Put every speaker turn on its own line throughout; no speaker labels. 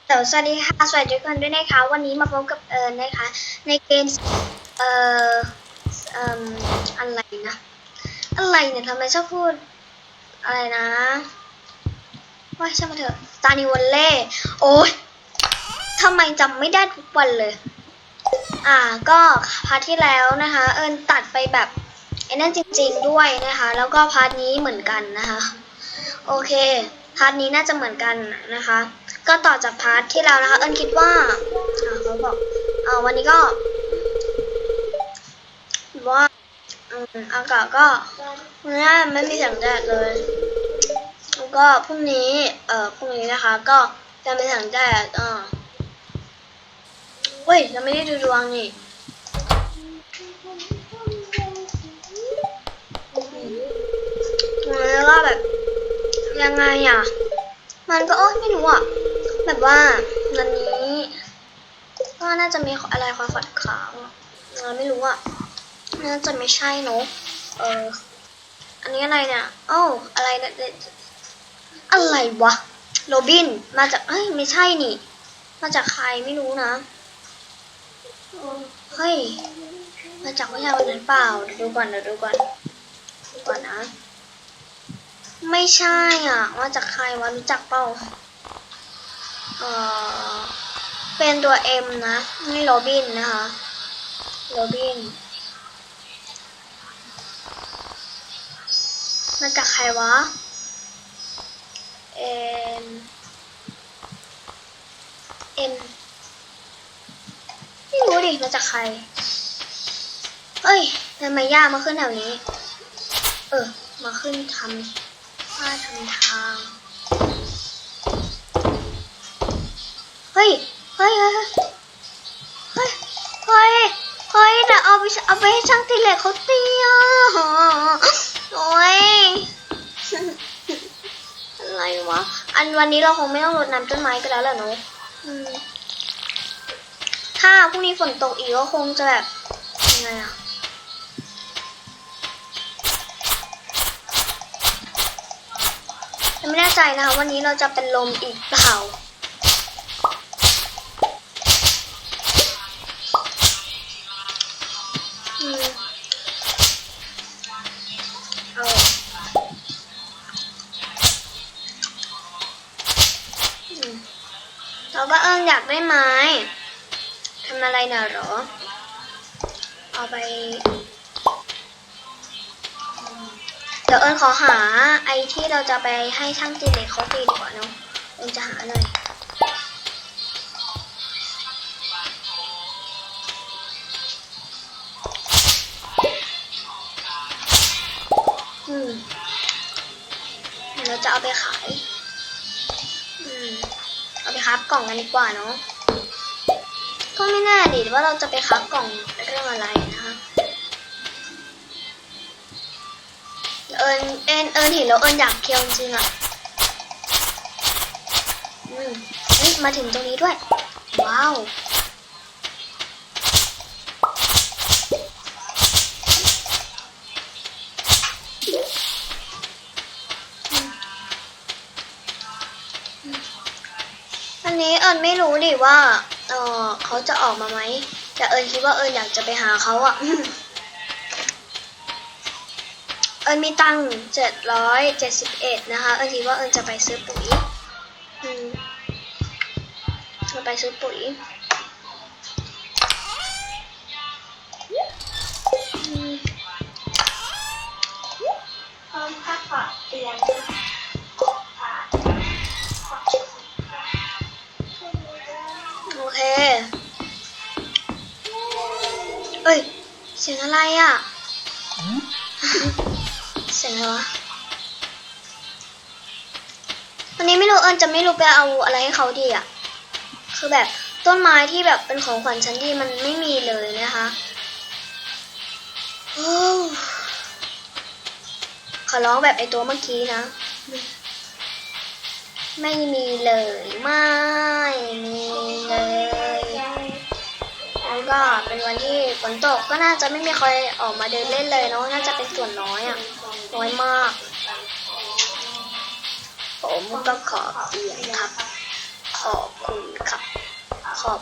สวัสดีค่ะสวัสดีทุกคนด้วยนะคะวันนี้มาพบกับเอิญนะคะในเกมเอ่ออะไรนะอะไรเนี่ยทำไมชอบพูดอะไรนะว่าช่างมันเถอะตานิวันเล่โอ๊ยทำไมจำไม่ได้ทุกวันเลยก็พาร์ทที่แล้วนะคะเอิญตัดไปแบบไอ้นั่นจริงๆด้วยนะคะแล้วก็พาร์ทนี้เหมือนกันนะคะโอเคพาร์ทนี้น่าจะเหมือนกันนะคะก็ต่อจากพาร์ทที่แล้วนะคะเอิญคิดว่าเขาบอกวันนี้ก็ว่าอากาศก็ไม่มีแสงแดดเลยแล้วก็พรุ่งนี้นะคะก็จะมีแสงแดดเฮ้ยเราไม่ได้ดูดวงนี่แล้วก็แบบยังไงมันก็ไม่รู้แบบว่าวันนี้ก็น่าจะมีอะไรคอยขัดขวางไม่รู้น่าจะไม่ใช่เนอะอันนี้อะไรเนี่ยอะไรอะไรวะโรบินมาจากไม่ใช่นี่มาจากใครไม่รู้นะเฮ้ยมาจากวิทยาวันนั้นเปล่าดูก่อนนะไม่ใช่มาจากใครวะรู้จักเปล่าเป็นตัว M นะนี่โรบินนะคะโรบินมาจากใครวะเอ็มไม่รู้ดิมาจากใครเอ้ยทำไมย่ามาขึ้นแถวนี้มาขึ้นทำทางเฮ้ยแต่เอาไปให้ช่างตีเหล็กเขาตีโอ้ยอะไรวะวันนี้เราคงไม่ต้องรดน้ำต้นไม้กันแล้วแหละเนาะถ้าพรุ่งนี้ฝนตกอีกก็คงจะแบบยังไงไม่แน่ใจนะคะวันนี้เราจะเป็นลมอีกเปล่าเราก็อยากได้ไม้ทำอะไรน่ะหรอเอาไปเดี๋ยวขอหาไอ้ที่เราจะไปให้ช่างตีเหล็กเขาตีดีกว่าเนาะจะหาอะไรเราจะเอาไปขายเอาไปคับกล่องกันดีกว่าเนาะก็ไม่แน่ดิว่าเราจะไปคับกล่องเรื่องอะไรนะคะเอิญเห็นแล้วอยากเคียวจริงมาถึงตรงนี้ด้วยว้าวอันนี้เอิญไม่รู้ดิว่าเขาจะออกมาไหมแต่เอิญคิดว่าเอิญอยากจะไปหาเขาเอิญมีตังค์771นะคะเอิญคิดว่าเอิญจะไปซื้อปุ๋ยจะไปซื้อปุ๋ยพักผ่อนเตียงโอเคเสียงอะไรเสียงอะไรวะวันนี้ไม่รู้เอิญจะไม่รู้ไปเอาอะไรให้เขาดีคือแบบต้นไม้ที่แบบเป็นของขวัญชั้นดีมันไม่มีเลยนะคะขอร้องแบบไอตัวเมื่อกี้นะไม่มีเลยไม่มีเลยแล้วก็เป็นวันที่ฝนตกก็น่าจะไม่มีใครออกมาเดินเล่นเลยเนาะน่าจะเป็นส่วนน้อยน้อยมากผมก็ขอเพียงครับขอบคุณ อบ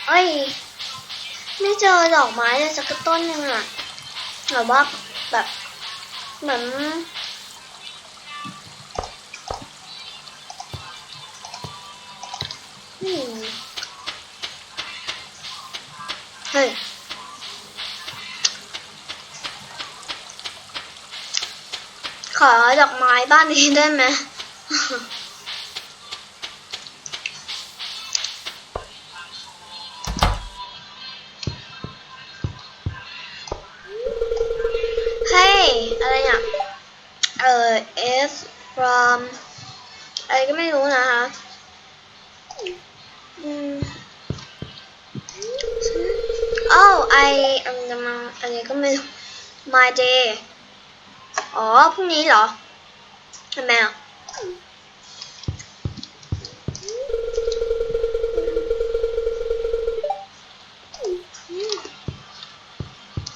เอ้ยไม่เจอดอกไม้เลยสักต้นหนึ่งอะแบบว่าแบบเหมือนเฮ้ยขอดอกไม้บ้านนี้ได้ไหมเฮ้ยอะไรเนี่ยF from อะไรก็ไม่รู้นะคะอะไรก็ไม่รู้ my day อ๋อพรุ่งนี้เหรอทำไมอ่ะ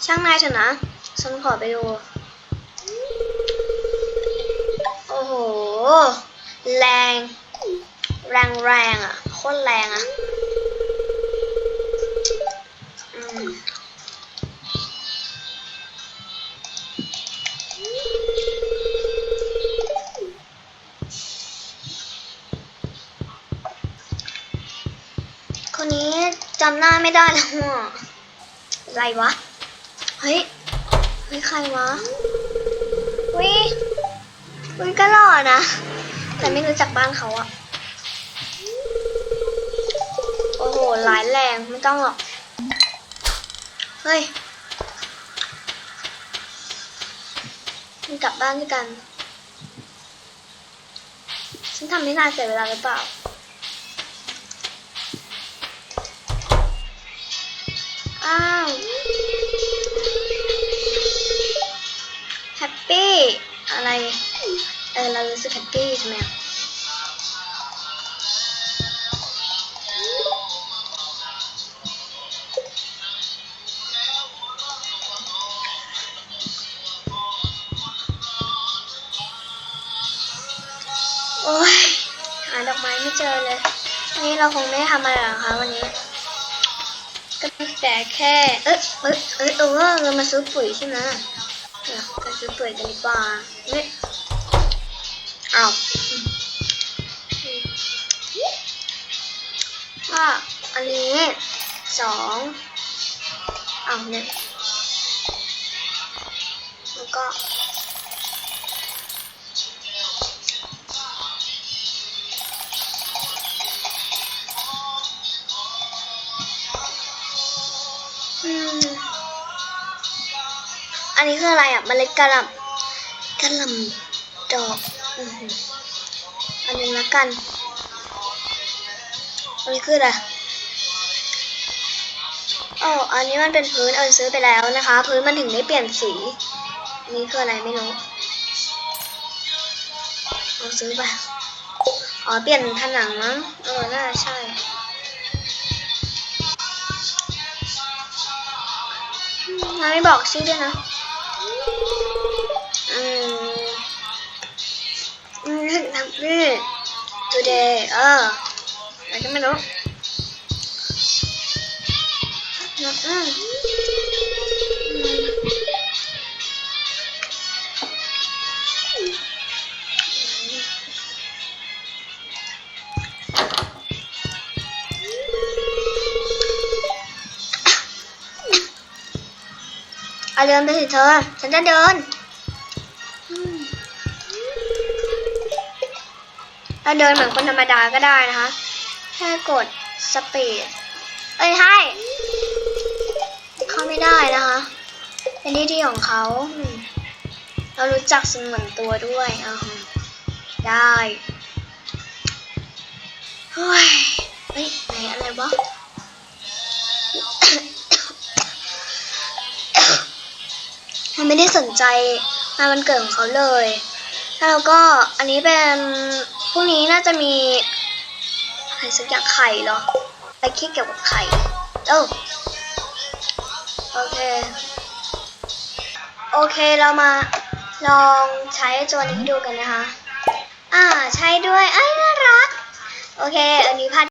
ช่างนายเถอะนะฉันขอไปดูโอ้โหแรงอ่ะโคตรแรงอ่ะคนนี้จำหน้าไม่ได้แล้วอ่ะอะไรวะเฮ้ยใครวะวิก็หล่อนะแต่ไม่รู้จักบ้านเขาอะโอ้โหร้ายแรงไม่ต้องหรอกเฮ้ยมันกลับบ้านด้วยกันฉันทำให้นายเสียเวลาหรือเปล่าอ้าวแฮปปี้อะไรเรารู้สึกแฮปปี้ใช่ไหมโอ้ยหาดอกไม้ไม่เจอเลยวันนี้เราคงไม่ทำอะไรหรอกคะวันนี้ก็แต่แค่เรามาซื้อปุ๋ยใช่ไหมไปซื้อปุ๋ยกันดีกว่าไม่อ้าวก็อันนี้2เนี่ยแล้วก็อันนี้คืออะไรอ่ะเมล็ดกะหล่ำดอกอันนึงละกันอันนี้คืออะไรอันนี้มันเป็นพื้นซื้อไปแล้วนะคะพื้นมันถึงได้เปลี่ยนสีอันนี้คืออะไรไม่รู้ซื้อไปเปลี่ยนผนังมั้งน่าใช่ไม่บอกชื่อด้วยนะทำนี่ today อะไรก็ไม่รู้เดินไปสิเธอฉันจะเดินเราเดินเหมือนคนธรรมดาก็ได้นะคะแค่กดสปีดให้เข้าไม่ได้นะคะเป็นที่ของเขาเรารู้จักสงวนตัวด้วยได้เฮ้ยไหนอะไรวะไม่ได้สนใจงานวันเกิดของเขาเลยแล้วก็อันนี้เป็นพรุ่งนี้น่าจะมีอะไรสักอย่างไข่เหรออะไรคิดเกี่ยวกับไข่โอเคเรามาลองใช้ตัวนี้ดูกันนะคะใช้ด้วยน่ารักโอเคอันนี้พัด